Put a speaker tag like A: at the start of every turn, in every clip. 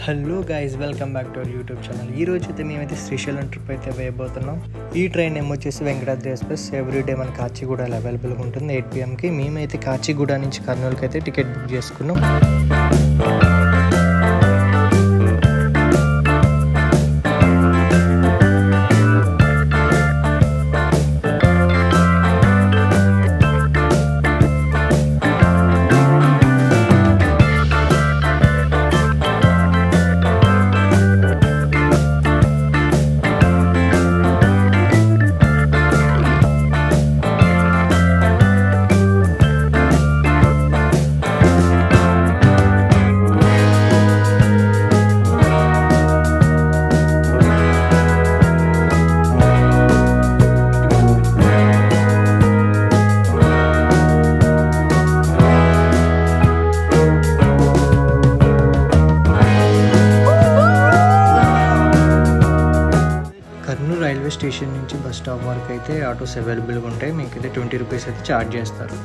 A: Hello guys, welcome back to our YouTube channel. ఈ రోజు అయితే మేమైతే శ్రీశైలం ట్రిప్ అయితే వేయబోతున్నాం. ఈ ట్రైన్ వచ్చేసి వెంకటాద్రి ఎక్స్ప్రెస్. ఎవ్రీడే మన కాచిగూడలో అవైలబుల్గా ఉంటుంది 8 PM. మేమైతే కాచిగూడ నుంచి కర్నూలుకి అయితే టికెట్ బుక్ చేసుకున్నాం. కర్నూలు రైల్వే స్టేషన్ నుంచి బస్ స్టాప్ వరకు అయితే ఆటోస్ అవైలబుల్గా ఉంటాయి. మీకైతే 20 రూపీస్ అయితే ఛార్జ్ చేస్తారు.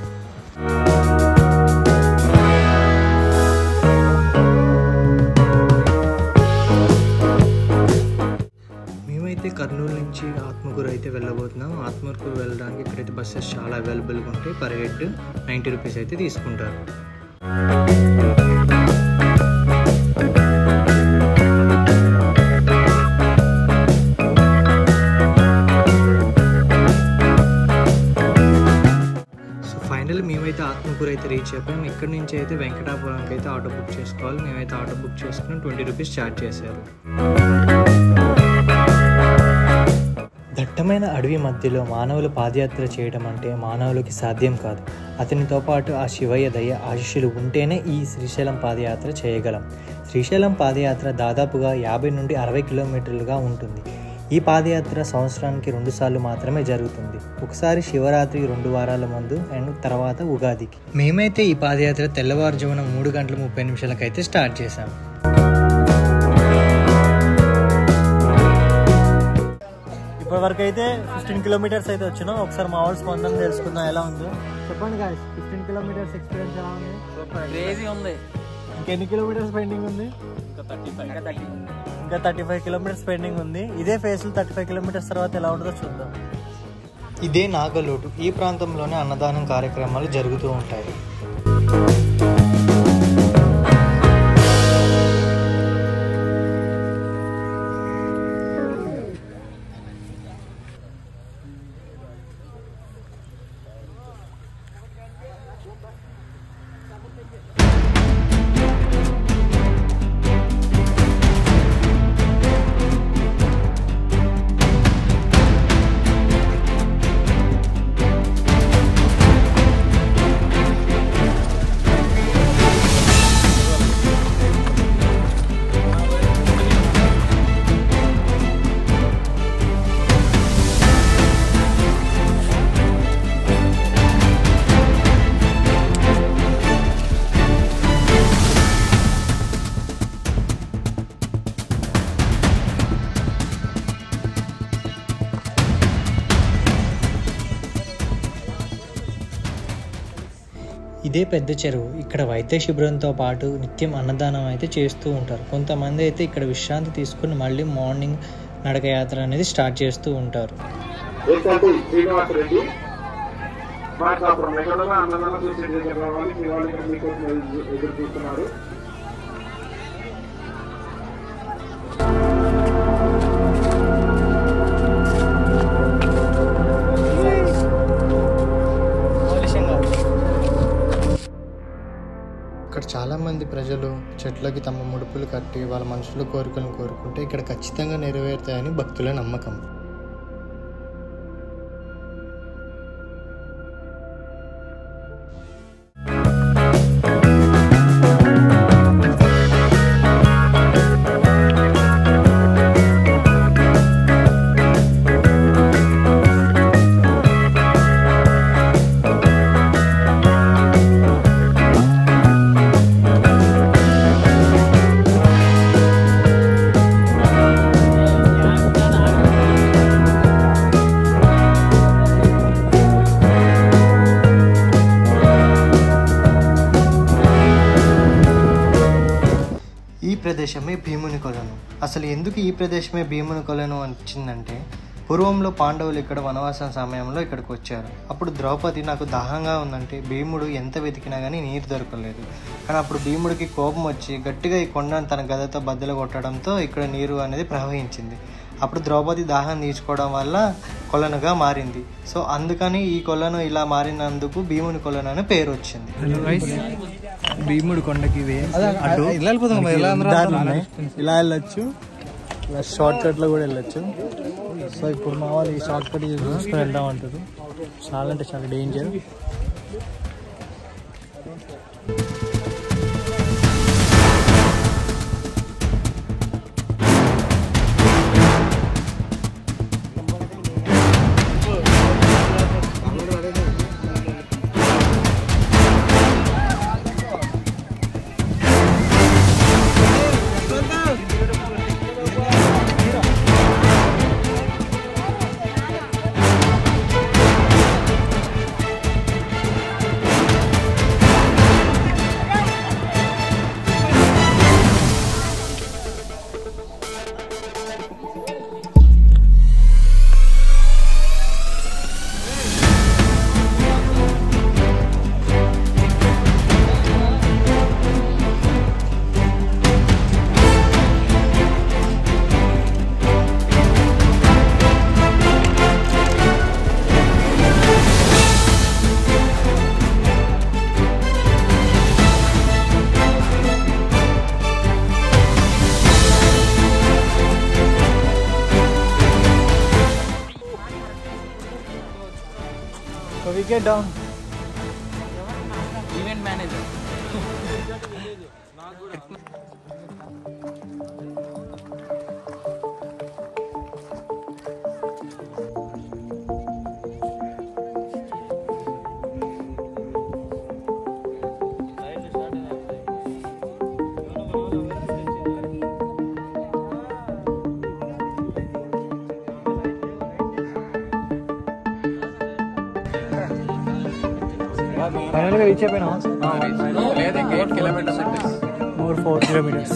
A: మేమైతే కర్నూలు నుంచి ఆత్మకూరు అయితే వెళ్ళబోతున్నాం. ఆత్మకూరు వెళ్ళడానికి ఇక్కడైతే బస్సెస్ చాలా అవైలబుల్గా ఉంటాయి. పర్ హెడ్ 90 రూపీస్ అయితే తీసుకుంటారు. మేమైతే ఆత్మకూరు అయితే రీచ్ అయిపోయాం. ఇక్కడ నుంచి అయితే వెంకటాపురంకి అయితే ఆటో బుక్ చేసుకోవాలి. మేమైతే ఆటో బుక్ చేసుకుని 20 రూపీస్ ఛార్జ్ చేశారు. దట్టమైన అడవి మధ్యలో మానవులు పాదయాత్ర చేయడం అంటే మానవులకి సాధ్యం కాదు. అతనితో పాటు ఆ శివయ్య దయ ఆశీస్సులు ఉంటేనే ఈ శ్రీశైలం పాదయాత్ర చేయగలం. శ్రీశైలం పాదయాత్ర దాదాపుగా 50 నుండి 60 కిలోమీటర్లుగా ఉంటుంది. ఈ పాదయాత్ర సంవత్సరానికి 2 సార్లు మాత్రమే జరుగుతుంది. ఒకసారి శివరాత్రి 2 వారాల ముందు అండ్ తర్వాత ఉగాదికి. మేమైతే ఈ పాదయాత్ర తెల్లవారుజామున 3:30 అయితే స్టార్ట్ చేశాం.
B: ఇప్పటి వరకు అయితే 15 కిలోమీటర్స్ అయితే వచ్చినాం. ఒకసారి మా వాళ్ళు స్పందన తెలుసుకుందాం ఎలా ఉందో. చెప్పండి గాయ్స్, 15 కిలోమీటర్స్ ఎక్స్పీరియన్స్ ఎలా ఉంది?
C: క్రేజీ ఉంది.
B: ఇంకెన్ని కిలోమీటర్స్ పెండింగ్ ఉంది? ఇంకా 35 కిలోమీటర్స్ పెండింగ్ ఉంది. ఇదే ఫేస్ 35 కిలోమీటర్స్ తర్వాత ఎలా ఉంటుందో చూద్దాం.
A: ఇదే నాగలోటు. ఈ ప్రాంతంలోనే అన్నదానం కార్యక్రమాలు జరుగుతూ ఉంటాయి. ఇదే పెద్ద చెరువు. ఇక్కడ వైద్య శిబిరంతో పాటు నిత్యం అన్నదానం అయితే చేస్తూ ఉంటారు. కొంతమంది అయితే ఇక్కడ విశ్రాంతి తీసుకుని మళ్ళీ మార్నింగ్ నడకయాత్ర అనేది స్టార్ట్ చేస్తూ ఉంటారు. ఇక్కడ చాలామంది ప్రజలు చెట్లకి తమ ముడుపులు కట్టి వాళ్ళ మనసులో కోరికలను కోరుకుంటే ఇక్కడ ఖచ్చితంగా నెరవేరుతాయని భక్తుల నమ్మకం. ప్రదేశమే భీముని కొలను. అసలు ఎందుకు ఈ ప్రదేశమే భీముని కొలను వచ్చిందంటే, పూర్వంలో పాండవులు ఇక్కడ వనవాసం సమయంలో ఇక్కడికి వచ్చారు. అప్పుడు ద్రౌపది నాకు దాహంగా ఉందంటే భీముడు ఎంత వెతికినా కానీ నీరు దొరకలేదు. కానీ అప్పుడు భీముడికి కోపం వచ్చి గట్టిగా ఈ కొండను తన గదతో బద్దలు కొట్టడంతో ఇక్కడ నీరు అనేది ప్రవహించింది. అప్పుడు ద్రౌపది దాహం తీర్చుకోవడం వల్ల కొలనుగా మారింది. సో అందుకని ఈ కొలను ఇలా మారినందుకు భీముని కొలను అని పేరు వచ్చింది. భీముడి కొండకి ఇలా వెళ్ళొచ్చు, ఇలా షార్ట్ కట్లో కూడా వెళ్ళొచ్చు. సో ఇప్పుడు మా వాళ్ళు ఈ షార్ట్ కట్ చూసుకొని వెళ్దాం అంటారు. చాలా అంటే చాలా danger. So we get down. Event manager. ఫైనల్గా రీచ్ అయిపోయినా? లేదు, 8 kilometers more 4 kilometers.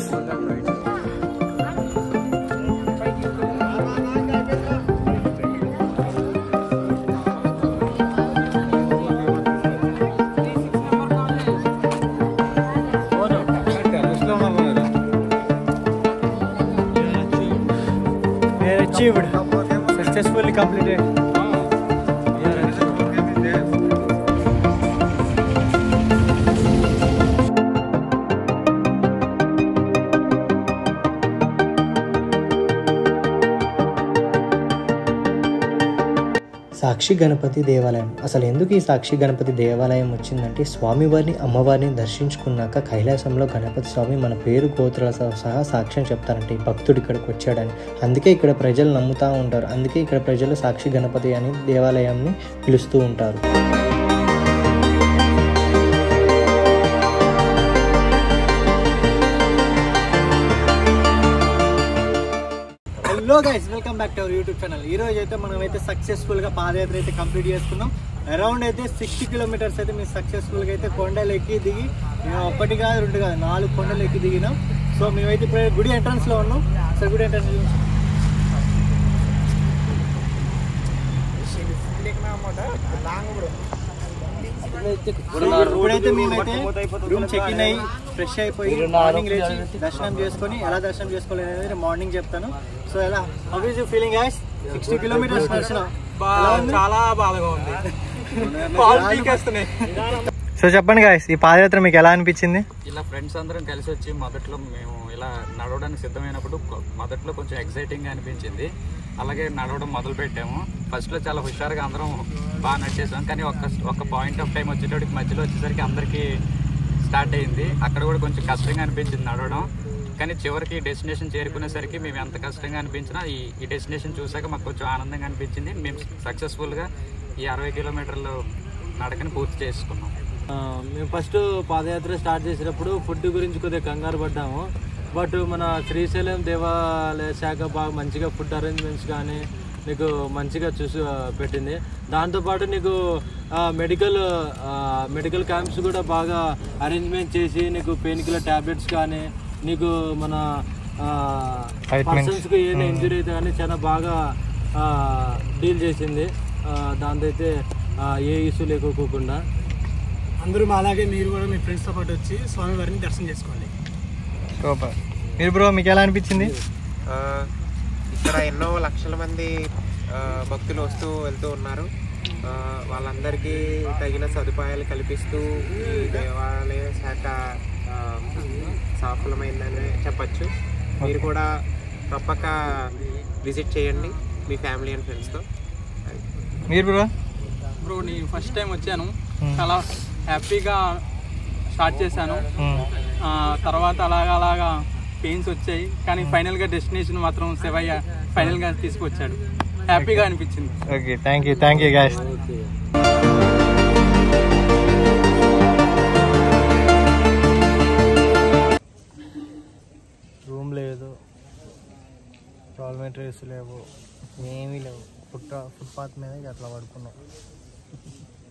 A: We are achieved, successfully completed. సాక్షి గణపతి దేవాలయం. అసలు ఎందుకు ఈ సాక్షి గణపతి దేవాలయం వచ్చిందంటే, స్వామివారిని అమ్మవారిని దర్శించుకున్నాక కైలాసంలో గణపతి స్వామి మన పేరు గోత్రాలతో సహా సాక్ష్యం చెప్తారంటే భక్తుడు ఇక్కడికి వచ్చాడని. అందుకే ఇక్కడ ప్రజలు నమ్ముతూ ఉంటారు. అందుకే ఇక్కడ ప్రజలు సాక్షి గణపతి అని దేవాలయాన్ని పిలుస్తూ ఉంటారు. Hello guys, welcome back to our YouTube channel. ఈ రోజు అయితే మనమైతే సక్సెస్ఫుల్గా పాదయాత్ర అయితే కంప్లీట్ చేసుకున్నాం. అరౌండ్ అయితే 60 kilometers అయితే మేము సక్సెస్ఫుల్గా అయితే కొండలు ఎక్కి దిగి, మేము 1 కాదు 2 కాదు 4 కొండలు ఎక్కి దిగినాం. సో మేమైతే ఇప్పుడు గుడి ఎంట్రన్స్లో ఉన్నాం. సార్ గుడి ఎంట్రన్స్ ఇప్పుడైతే మేమైతే రూమ్ చెక్ ఇన్ అయ్యి ఫ్రెష్ అయిపోయి మార్నింగ్ లేచి దర్శనం చేసుకొని ఎలా దర్శనం చేసుకోవాలి అనేది మార్నింగ్ చెప్తాను. సో ఎలా how is you feeling guys? 60 kilometers దర్శనం చాలా బాగా ఉంది. సో చెప్పండి గైస్, ఈ పాదయాత్ర మీకు ఎలా అనిపించింది?
C: ఇలా ఫ్రెండ్స్ అందరం కలిసి వచ్చి మొదట్లో మేము ఇలా నడవడానికి సిద్ధమైనప్పుడు మొదట్లో కొంచెం ఎక్సైటింగ్గా అనిపించింది. అలాగే నడవడం మొదలు పెట్టాము. ఫస్ట్లో చాలా హుషారుగా అందరం బాగా నడిచేసాం. కానీ ఒక పాయింట్ ఆఫ్ టైం వచ్చేటప్పటికి మధ్యలో వచ్చేసరికి అందరికీ స్టార్ట్ అయింది. అక్కడ కూడా కొంచెం కష్టంగా అనిపించింది నడవడం. కానీ చివరికి డెస్టినేషన్ చేరుకునేసరికి మేము ఎంత కష్టంగా అనిపించినా ఈ డెస్టినేషన్ చూసాక మాకు కొంచెం ఆనందంగా అనిపించింది. మేము సక్సెస్ఫుల్గా ఈ 60 kilometers నడకని పూర్తి చేసుకున్నాం.
B: మేము ఫస్ట్ పాదయాత్ర స్టార్ట్ చేసినప్పుడు ఫుడ్ గురించి కొద్దిగా కంగారు పడ్డాము. బట్ మన శ్రీశైలం దేవాలయ శాఖ బాగా మంచిగా ఫుడ్ అరేంజ్మెంట్స్ కానీ నీకు మంచిగా చూసి పెట్టింది. దాంతోపాటు నీకు మెడికల్ క్యాంప్స్ కూడా బాగా అరేంజ్మెంట్ చేసి నీకు పెయిన్ కిల్లర్ ట్యాబ్లెట్స్ కానీ నీకు మన పర్సన్స్కి ఏదైనా ఇంజురీ అయితే కానీ చాలా బాగా డీల్ చేసింది. దాంతో అయితే ఏ ఇష్యూ లేకోకుండా
D: అందరూ అలాగే మీరు కూడా మీ ఫ్రెండ్స్తో పాటు వచ్చి స్వామివారిని దర్శనం చేసుకోండి.
A: సూపర్. మీరు బ్రో మీకు ఎలా అనిపించింది?
E: ఇక్కడ ఎన్నో లక్షల మంది భక్తులు వస్తూ వెళ్తూ ఉన్నారు. వాళ్ళందరికీ తగిన సదుపాయాలు కల్పిస్తూ ఈ దేవాలయ శాఖ సఫలమైందని చెప్పచ్చు. మీరు కూడా తప్పక విజిట్ చేయండి మీ ఫ్యామిలీ అండ్ ఫ్రెండ్స్తో.
A: మీరు
F: బ్రో నేను ఫస్ట్ టైం వచ్చాను, చాలా హ్యాపీగా స్టార్ట్ చేశాను. తర్వాత అలాగా పెయిన్స్ వచ్చాయి, కానీ ఫైనల్గా డెస్టినేషన్ మాత్రం శివయ్య ఫైనల్గా తీసుకొచ్చాడు. హ్యాపీగా అనిపించింది.
A: Okay, thank you guys. Room లేదు, టాయిలెటరీస్ లేవు, ఏమీ లేవు. ఫుట్పాత్ మీద అట్లా పడుకున్నాం.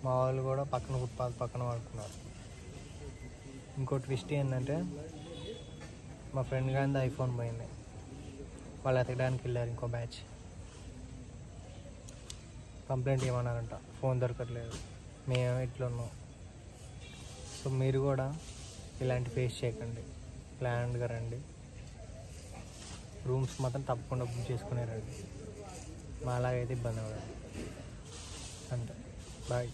A: మా వాళ్ళు కూడా ఫుట్పాత్ పక్కన పడుకున్నారు. ఇంకో ట్విస్ట్ ఏంటంటే మా ఫ్రెండ్ గారిది ఐఫోన్ పోయింది. వాళ్ళు ఎతకడానికి వెళ్ళారు ఇంకో బ్యాచ్. కంప్లైంట్ ఏమన్నారంట, ఫోన్ దొరకట్లేదు, మేము ఇట్లా ఉన్నాం. సో మీరు కూడా ఇలాంటి ఫేస్ చేయకండి, ప్లాన్డ్గా రండి. రూమ్స్ మాత్రం తప్పకుండా బుక్ చేసుకునే రండి. మా అలాగైతే ఇబ్బంది అవ్వదు. అంతే, బాయ్.